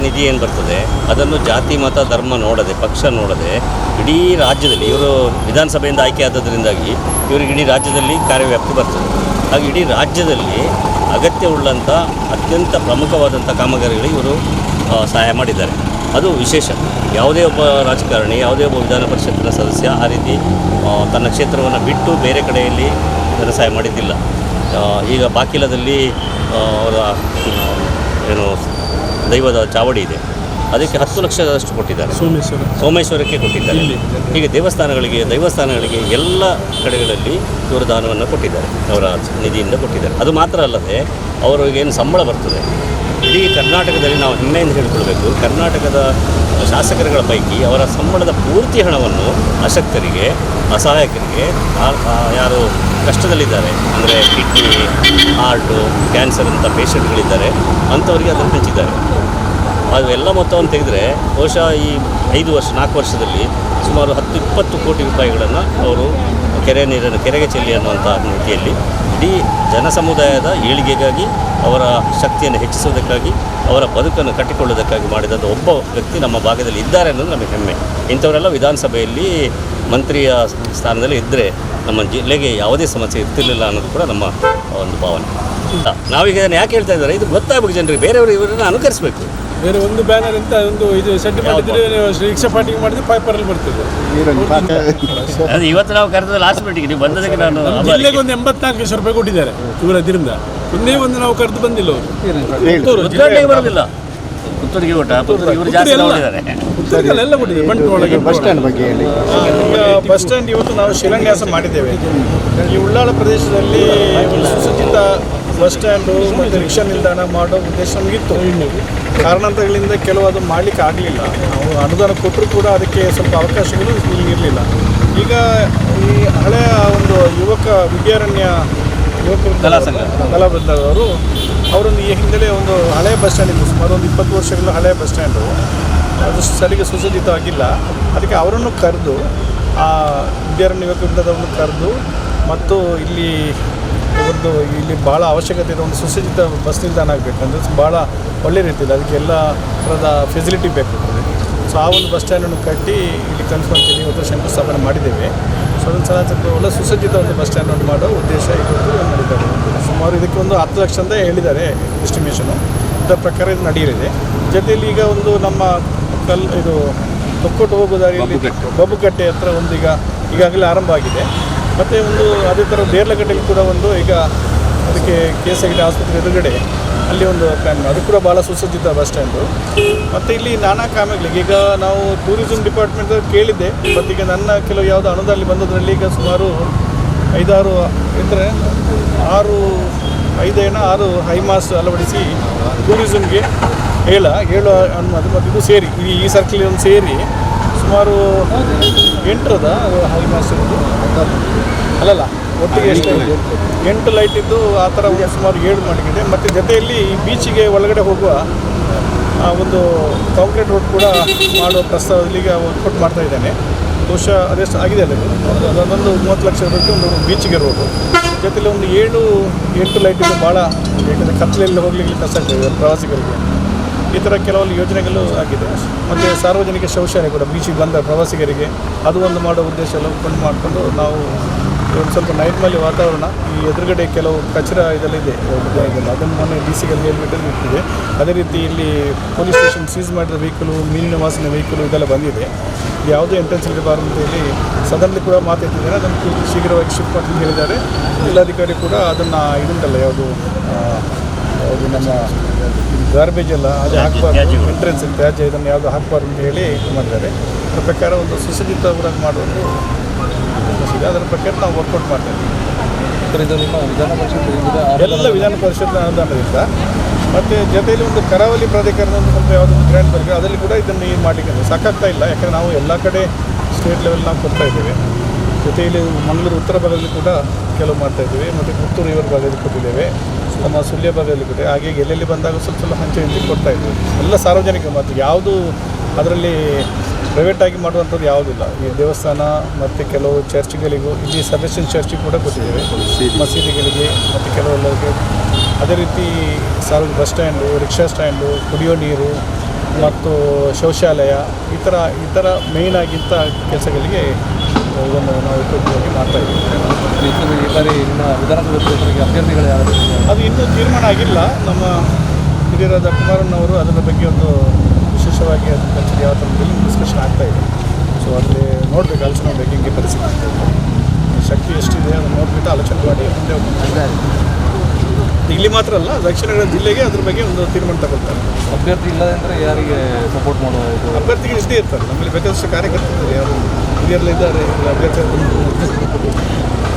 ನಿಧಿ ಏನು ಬರ್ತದೆ ಅದನ್ನು ಜಾತಿ ಮತ ಧರ್ಮ ನೋಡದೆ, ಪಕ್ಷ ನೋಡದೆ ಇಡೀ ರಾಜ್ಯದಲ್ಲಿ ಇವರು ವಿಧಾನಸಭೆಯಿಂದ ಆಯ್ಕೆ ಆದದ್ರಿಂದಾಗಿ ಇವರಿಗೆ ಇಡೀ ರಾಜ್ಯದಲ್ಲಿ ಕಾರ್ಯವ್ಯಾಪ್ತಿ ಬರ್ತದೆ. ಹಾಗೆ ಇಡೀ ರಾಜ್ಯದಲ್ಲಿ ಅಗತ್ಯವುಳ್ಳಂಥ ಅತ್ಯಂತ ಪ್ರಮುಖವಾದಂಥ ಕಾಮಗಾರಿಗಳಿಗೆ ಇವರು ಸಹಾಯ ಮಾಡಿದ್ದಾರೆ. ಅದು ವಿಶೇಷ. ಯಾವುದೇ ಒಬ್ಬ ರಾಜಕಾರಣಿ, ಯಾವುದೇ ಒಬ್ಬ ವಿಧಾನ ಪರಿಷತ್ತಿನ ಸದಸ್ಯ ಆ ರೀತಿ ತನ್ನ ಕ್ಷೇತ್ರವನ್ನು ಬಿಟ್ಟು ಬೇರೆ ಕಡೆಯಲ್ಲಿ ಧನ ಸಹಾಯ ಮಾಡಿದ್ದಿಲ್ಲ. ಈಗ ಬಾಕಿಲದಲ್ಲಿ ಅವರ ಏನು ದೈವದ ಚಾವಡಿ ಇದೆ, ಅದಕ್ಕೆ 10 ಲಕ್ಷದಷ್ಟು ಕೊಟ್ಟಿದ್ದಾರೆ. ಸೋಮೇಶ್ವರಕ್ಕೆ ಕೊಟ್ಟಿದ್ದಾರೆ. ಹೀಗೆ ದೈವಸ್ಥಾನಗಳಿಗೆ ಎಲ್ಲ ಕಡೆಗಳಲ್ಲಿ ಇವರು ದಾನವನ್ನು ಕೊಟ್ಟಿದ್ದಾರೆ, ಅವರ ನಿಧಿಯಿಂದ ಕೊಟ್ಟಿದ್ದಾರೆ. ಅದು ಮಾತ್ರ ಅಲ್ಲದೆ ಅವರಿಗೇನು ಸಂಬಳ ಬರ್ತದೆ, ಇಡೀ ಕರ್ನಾಟಕದಲ್ಲಿ ನಾವು ಹೆಮ್ಮೆಯಿಂದ ಹೇಳಿಕೊಳ್ಬೇಕು, ಕರ್ನಾಟಕದ ಶಾಸಕರುಗಳ ಪೈಕಿ ಅವರ ಸಂಬಳದ ಪೂರ್ತಿ ಹಣವನ್ನು ಅಶಕ್ತರಿಗೆ, ಅಸಹಾಯಕರಿಗೆ, ಯಾರು ಕಷ್ಟದಲ್ಲಿದ್ದಾರೆ, ಅಂದರೆ ಕಿಡ್ನಿ, ಹಾರ್ಟು, ಕ್ಯಾನ್ಸರ್ ಅಂತ ಪೇಷಂಟ್ಗಳಿದ್ದಾರೆ ಅಂಥವರಿಗೆ ಅದನ್ನು ಹಂಚಿದ್ದಾರೆ. ಅದು ಎಲ್ಲ ಮೊತ್ತವನ್ನು ತೆಗೆದರೆ ಬಹುಶಃ ಈ 4 ವರ್ಷದಲ್ಲಿ ಸುಮಾರು 10-20 ಕೋಟಿ ರೂಪಾಯಿಗಳನ್ನು ಅವರು ಕೆರೆಗೆ ಚೆಲ್ಲಿ ಅನ್ನುವಂಥ ರೀತಿಯಲ್ಲಿ ಇಡೀ ಜನಸಮುದಾಯದ ಏಳಿಗೆಗಾಗಿ, ಅವರ ಶಕ್ತಿಯನ್ನು ಹೆಚ್ಚಿಸುವುದಕ್ಕಾಗಿ, ಅವರ ಬದುಕನ್ನು ಕಟ್ಟಿಕೊಳ್ಳುವುದಕ್ಕಾಗಿ ಮಾಡಿದಂಥ ಒಬ್ಬ ವ್ಯಕ್ತಿ ನಮ್ಮ ಭಾಗದಲ್ಲಿ ಇದ್ದಾರೆ ಅನ್ನೋದು ನಮಗೆ ಹೆಮ್ಮೆ. ಇಂಥವರೆಲ್ಲ ವಿಧಾನಸಭೆಯಲ್ಲಿ ಮಂತ್ರಿಯ ಸ್ಥಾನದಲ್ಲಿ ಇದ್ದರೆ ನಮ್ಮ ಜಿಲ್ಲೆಗೆ ಯಾವುದೇ ಸಮಸ್ಯೆ ಇರ್ತಿರಲಿಲ್ಲ ಅನ್ನೋದು ಕೂಡ ನಮ್ಮ ಒಂದು ಭಾವನೆ. ನಾವೀಗ ಯಾಕೆ ಹೇಳ್ತಾ ಇದ್ದಾರೆ, ಇದು ಗೊತ್ತಾಗಬೇಕು ಜನರಿಗೆ, ಬೇರೆಯವರು ಇವರನ್ನು ಅನುಕರಿಸಬೇಕು. ಬೇರೆ ಒಂದು ಬ್ಯಾನರ್ ಅಂತ ಒಂದು ಇದು ಸೆಟ್ ಮಾಡಿದ್ರೆ ರಿಕ್ಷಾ ಪಾರ್ಟಿಂಗ್ ಮಾಡಿದ್ರೆ ಪೇಪರಲ್ಲಿ ಬರ್ತದೆ. ಅದು ಇವತ್ತು ನಾವು ಕರೆದ ಲಾಸ್ಟ್ ಮೀಟಿಂಗ್ ನೀವು ಬಂದದಕ್ಕೆ ನಾನು ಜಿಲ್ಲೆಗೆ ಒಂದು 84 ಲಕ್ಷ ರೂಪಾಯಿ ಕೊಟ್ಟಿದ್ದಾರೆ ಇವರ ಇದರಿಂದ. ಒಂದೇ ಒಂದು ನಾವು ಕರೆದು ಬಂದಿಲ್ಲ ಅವರು ಬರೋದಿಲ್ಲ. ಪುತ್ತೂರಿಗೆ ಊಟ ಇವರು ಜಾಸ್ತಿ ನೋಡಿದ್ದಾರೆ. ಎಲ್ಲ ಕೊಟ್ಟಿದ್ದಾರೆ. ಬಂಟ್ವಾಳಗೆ ಬಸ್ ಸ್ಟ್ಯಾಂಡ್ ಬಗ್ಗೆ ಹೇಳಿ. ಬಸ್ ಸ್ಟ್ಯಾಂಡ್ ಇವತ್ತು ನಾವು ಶಿಲಾನ್ಯಾಸ ಮಾಡಿದ್ದೇವೆ. ಈ ಉಳ್ಳಾಳ ಪ್ರದೇಶದಲ್ಲಿ ಒಂದು ಸುಸಜ್ಜಿತ ಬಸ್ ಸ್ಟ್ಯಾಂಡು ಮತ್ತು ರಿಕ್ಷಾ ನಿಲ್ದಾಣ ಮಾಡೋ ಉದ್ದೇಶ ನಮಗಿತ್ತು. ಕಾರಣಾಂತರಗಳಿಂದ ಕೆಲವು ಅದು ಮಾಡಲಿಕ್ಕೆ ಆಗಲಿಲ್ಲ. ನಾವು ಅನುದಾನ ಕೊಟ್ಟರೂ ಕೂಡ ಅದಕ್ಕೆ ಸ್ವಲ್ಪ ಅವಕಾಶಗಳು ಇರಲಿಲ್ಲ. ಈಗ ಈ ಹಳೆಯ ಒಂದು ವಿದ್ಯಾರಣ್ಯ ಕಲಾವೃಂದದವರು ಅವರೊಂದು ಈ ಹಿಂದೆಲೇ ಒಂದು ಹಳೆಯ ಬಸ್ ಸ್ಟ್ಯಾಂಡ್ ಇತ್ತು, ಸುಮಾರು ಒಂದು 20 ವರ್ಷಗಳ ಹಳೆಯ ಬಸ್ ಸ್ಟ್ಯಾಂಡು, ಅದು ಸರಿಗೆ ಸುಸಜ್ಜಿತವಾಗಿಲ್ಲ. ಅದಕ್ಕೆ ಅವರನ್ನು ಕರೆದು, ಆ ವಿದ್ಯಾರಣ್ಯ ಯುವಕ ವೃಂದದವನ್ನು ಕರೆದು, ಮತ್ತು ಇಲ್ಲಿ ಭಾಳ ಅವಶ್ಯಕತೆ ಇದೆ, ಒಂದು ಸುಸಜ್ಜಿತ ಬಸ್ ನಿಲ್ದಾಣ ಆಗಬೇಕಂದ್ರೆ ಭಾಳ ಒಳ್ಳೆ ರೀತಿಯಲ್ಲಿ ಅದಕ್ಕೆ ಎಲ್ಲ ಥರದ ಫೆಸಿಲಿಟಿ ಬೇಕಾಗ್ತದೆ. ಸೊ ಆ ಒಂದು ಬಸ್ ಸ್ಟ್ಯಾಂಡನ್ನು ಕಟ್ಟಿ ಇಲ್ಲಿ ಕನ್ಸ್ಕೊಂತೀನಿ ಇವತ್ತು ಶಂಕುಸ್ಥಾಪನೆ ಮಾಡಿದ್ದೇವೆ. ಸೊ ಅದೊಂದು ಸ್ವಲ್ಪ ಒಳ್ಳೆ ಸುಸಜ್ಜಿತ ಒಂದು ಬಸ್ ಸ್ಟ್ಯಾಂಡನ್ನು ಮಾಡೋ ಉದ್ದೇಶ ಇವತ್ತು ಮಾಡಿದ್ದಾರೆ. ಸುಮಾರು ಇದಕ್ಕೆ ಒಂದು 10 ಲಕ್ಷ ಅಂತ ಹೇಳಿದ್ದಾರೆ ಎಸ್ಟಿಮೇಷನು. ಇದರ ಪ್ರಕಾರ ಇದು ನಡೆಯಲಿದೆ. ಜೊತೆಯಲ್ಲಿ ಈಗ ಒಂದು ನಮ್ಮ ತೊಕ್ಕೊಟ್ಟು ಹೋಗೋ ದಾರಿಯಲ್ಲಿ ಬಬ್ಬುಕಟ್ಟೆ ಹತ್ರ ಒಂದು ಈಗಾಗಲೇ ಆರಂಭ ಆಗಿದೆ. ಮತ್ತು ಒಂದು ಅದೇ ಥರ ದೇರ್ಲಗಟ್ಟೆಯಲ್ಲಿ ಕೂಡ ಒಂದು ಈಗ ಅದಕ್ಕೆ KSID ಆಸ್ಪತ್ರೆ ಎದುರುಗಡೆ ಅಲ್ಲಿ ಒಂದು ಪ್ಲ್ಯಾನ್, ಅದು ಕೂಡ ಭಾಳ ಸುಸಜ್ಜಿತ ಬಸ್ ಸ್ಟ್ಯಾಂಡು. ಮತ್ತು ಇಲ್ಲಿ ನಾನಾ ಕಾಮಗಳಿಗೆ ಈಗ ನಾವು ಟೂರಿಸಂ ಡಿಪಾರ್ಟ್ಮೆಂಟ್ ಕೇಳಿದ್ದೆ, ಮತ್ತು ಈಗ ನನ್ನ ಕೆಲವು ಯಾವುದೋ ಅನುದಾನ ಬಂದದ್ರಲ್ಲಿ ಈಗ ಸುಮಾರು 5-6 ಇದ್ದರೆ 6 ಹೈಮಾಸ್ ಅಳವಡಿಸಿ ಟೂರಿಸಮ್ಗೆ 7 ಅನ್ನೋದು, ಮತ್ತು ಇದು ಸೇರಿ ಈ ಸರ್ಕಲ್ ಒಂದು ಸೇರಿ ಸುಮಾರು 8 ಹೈಮಾಸ್ ಇದ್ದು ಅಲ್ಲಲ್ಲ ಒಟ್ಟಿಗೆ ಎಷ್ಟು 8 ಲೈಟ್ ಇದ್ದು ಆ ಥರ ಸುಮಾರು 7 ಮಾಡಿದೆ. ಮತ್ತು ಜೊತೆಯಲ್ಲಿ ಈ ಬೀಚಿಗೆ ಒಳಗಡೆ ಹೋಗುವ ಒಂದು ಕಾಂಕ್ರೀಟ್ ರೋಡ್ ಕೂಡ ಮಾಡೋ ಪ್ರಸ್ತಾವದಲ್ಲಿ ಈಗ ವರ್ಕೌಟ್ ಮಾಡ್ತಾ ಇದ್ದೇನೆ. ಬಹುಶಃ ಅದೆಷ್ಟು ಆಗಿದೆ ಅಲ್ಲ, ಅದೊಂದು 30 ಲಕ್ಷ ರೂಪಾಯಿ ಒಂದು ಬೀಚಿಗೆ ರೋಡು. ಜೊತೆಲಿ ಒಂದು 7-8 ಲೈಟ್ ಇದು ಭಾಳ, ಯಾಕಂದರೆ ಕತ್ತಲೆಯಲ್ಲಿ ಹೋಗ್ಲಿಕ್ಕೆ ಕಷ್ಟ ಆಗ್ತದೆ ಪ್ರವಾಸಿಗರಿಗೆ. ಈ ಥರ ಕೆಲವೊಂದು ಯೋಜನೆಗಳು ಆಗಿದೆ. ಮತ್ತು ಸಾರ್ವಜನಿಕ ಶೌಚಾಲಯ ಕೂಡ ಬೀಚಿಗೆ ಬಂದ ಪ್ರವಾಸಿಗರಿಗೆ ಅದು ಒಂದು ಮಾಡೋ ಉದ್ದೇಶ ಎಲ್ಲ ಮಾಡಿಕೊಂಡು ನಾವು ಒಂದು ಸ್ವಲ್ಪ ನೈರ್ಮಲ್ಯ ವಾತಾವರಣ, ಈ ಎದುರುಗಡೆ ಕೆಲವು ಕಚರ ಇದೆಲ್ಲ ಅದನ್ನು ಮೊನ್ನೆ DC ಗಳಿಗೆ ಇರ್ತಿದೆ. ಅದೇ ರೀತಿ ಇಲ್ಲಿ ಪೊಲೀಸ್ ಸ್ಟೇಷನ್ ಸೀಸ್ ಮಾಡಿದ ವೆಹಿಕಲು, ಮೀನಿನ ವಾಸನೆ ವೆಹಿಕಲು ಇದೆಲ್ಲ ಬಂದಿದೆ. ಯಾವುದೇ ಎಂಟ್ರೆನ್ಸ್ ಇರಬಾರ್ದು ಅಂತ ಹೇಳಿ ಸದನದಲ್ಲಿ ಕೂಡ ಮಾತಾಡ್ತಿದ್ದಾರೆ. ಅದನ್ನು ಶೀಘ್ರವಾಗಿ ಶಿಫ್ಟ್ ಮಾಡ್ತೀನಿ ಹೇಳಿದ್ದಾರೆ. ಜಿಲ್ಲಾಧಿಕಾರಿ ಕೂಡ ಅದನ್ನು ಇದುಂಟಲ್ಲ ಯಾವುದು ನಮ್ಮ ಗಾರ್ಬೇಜ್ ಎಲ್ಲ ಅದು ಹಾಕಬಾರ್ದು, ಎಂಟ್ರೆನ್ಸ್ ತ್ಯಾಜ್ಯ ಇದನ್ನು ಯಾವುದು ಹಾಕಬಾರ್ದು ಅಂತ ಹೇಳಿ ಮಾಡಿದ್ದಾರೆ. ಅದರ ಪ್ರಕಾರ ಒಂದು ಸುಸಜ್ಜಿತ ಊರಾಗಿ ಮಾಡುವುದು ಇದೆ. ಅದರ ಪ್ರಕಾರ ನಾವು ವರ್ಕೌಟ್ ಮಾಡ್ತಾ ಇದ್ದೀವಿ. ನಿಮ್ಮ ವಿಧಾನ ಪರಿಷತ್ ಎಲ್ಲ ವಿಧಾನ ಪರಿಷತ್ ಅನುದಾನದಿಂದ. ಮತ್ತು ಜೊತೆಯಲ್ಲಿ ಒಂದು ಕರಾವಳಿ ಪ್ರಾಧಿಕಾರದ ಒಂದು ಸ್ವಲ್ಪ ಯಾವುದೊಂದು ಗ್ರ್ಯಾಂಡ್ ಬರಬೇಕು, ಅದರಲ್ಲಿ ಕೂಡ ಇದನ್ನು ಮಾಡಲಿಕ್ಕೆ ಸಾಕಾಗ್ತಾ ಇಲ್ಲ. ಯಾಕಂದರೆ ನಾವು ಎಲ್ಲ ಕಡೆ ಸ್ಟೇಟ್ ಲೆವೆಲ್ ನಾವು ಕೊಡ್ತಾ ಇದ್ದೇವೆ. ಜೊತೆಯಲ್ಲಿ ಮಂಗಳೂರು ಉತ್ತರ ಭಾಗದಲ್ಲಿ ಕೂಡ ಕೆಲವು ಮಾಡ್ತಾಯಿದ್ದೇವೆ. ಮತ್ತು ಪುತ್ತೂರು ಇವರ ಭಾಗದಲ್ಲಿ ಕೊಟ್ಟಿದ್ದೇವೆ, ನಮ್ಮ ಸುಳ್ಯ ಭಾಗದಲ್ಲಿ ಕೂಡ. ಹಾಗೆ ಎಲ್ಲೆಲ್ಲಿ ಬಂದಾಗ ಸ್ವಲ್ಪ ಹಂಚಿ ಕೊಡ್ತಾಯಿದ್ದೇವೆ. ಎಲ್ಲ ಸಾರ್ವಜನಿಕ, ಮತ್ತು ಯಾವುದು ಅದರಲ್ಲಿ ಪ್ರೈವೇಟಾಗಿ ಮಾಡುವಂಥದ್ದು ಯಾವುದಿಲ್ಲ. ಈ ದೇವಸ್ಥಾನ ಮತ್ತು ಕೆಲವು ಚರ್ಚ್ಗಳಿಗೂ, ಇಲ್ಲಿ ಸೆಬೆಸ್ಟಿಯನ್ ಚರ್ಚಿಗೆ ಕೂಡ ಕೊಟ್ಟಿದ್ದೇವೆ, ಮಸೀದಿಗಳಿಗೆ ಮತ್ತು ಕೆಲವೆಲ್ಲರಿಗೆ. ಅದೇ ರೀತಿ ಬಸ್ ಸ್ಟ್ಯಾಂಡು, ರಿಕ್ಷಾ ಸ್ಟ್ಯಾಂಡು, ಕುಡಿಯೋ ನೀರು, ಮತ್ತು ಶೌಚಾಲಯ ಈ ಥರ ಮೇಯ್ನ್ ಆಗಿಂಥ ಕೆಲಸಗಳಿಗೆ ಇದನ್ನು ನಾವು ಉಪಯೋಗವಾಗಿ ಮಾಡ್ತಾ ಇದ್ದೀವಿ. ಈ ಬಾರಿ ಇನ್ನು ವಿಧಾನಸಭೆ ಕ್ಷೇತ್ರಕ್ಕೆ ಅಭ್ಯರ್ಥಿಗಳು ಯಾರು? ಅದು ಇನ್ನೂ ತೀರ್ಮಾನ ಆಗಿಲ್ಲ. ನಮ್ಮ ಹಿರಿಯರಾದ ಕುಮಾರಣ್ಣವರು ಅದರ ಬಗ್ಗೆ ಒಂದು ವಿಶೇಷವಾಗಿ ಅದರ ಬಗ್ಗೆ ಯಾವ ಥರದಲ್ಲಿ ಡಿಸ್ಕಷನ್ ಆಗ್ತಾ ಇದೆ. ಸೊ ಅದರಲ್ಲಿ ನೋಡಬೇಕು, ಆಲೋಚನೆ ಮಾಡಬೇಕು ಹಿಂಗೆ ಪರಿಸ್ಥಿತಿ ಶಕ್ತಿ ಎಷ್ಟಿದೆ ಅದನ್ನು ನೋಡಿಬಿಟ್ಟು ಆಲೋಚನೆ ಮಾಡಿ ಮುಂದೆ ಹೋಗ್ಬೇಕು. ಇಲ್ಲಿ ಮಾತ್ರ ಅಲ್ಲ, ದಕ್ಷಿಣ ಕನ್ನಡ ಜಿಲ್ಲೆಗೆ ಅದ್ರ ಬಗ್ಗೆ ಒಂದು ತೀರ್ಮಾನ ತಗೊಳ್ತಾರೆ. ಅಭ್ಯರ್ಥಿ ಇಲ್ಲದೆ ಅಂದರೆ ಯಾರಿಗೆ ಸಪೋರ್ಟ್ ಮಾಡೋದು? ಅಭ್ಯರ್ಥಿಗೆ ಇಷ್ಟೇ ಇರ್ತಾರೆ. ನಮ್ಮಲ್ಲಿ ಬೇಕಾದಷ್ಟು ಕಾರ್ಯಕರ್ತರು ಯಾರು ಹಿರಿಯರಲ್ಲಿದ್ದಾರೆ, ಅಭ್ಯರ್ಥಿ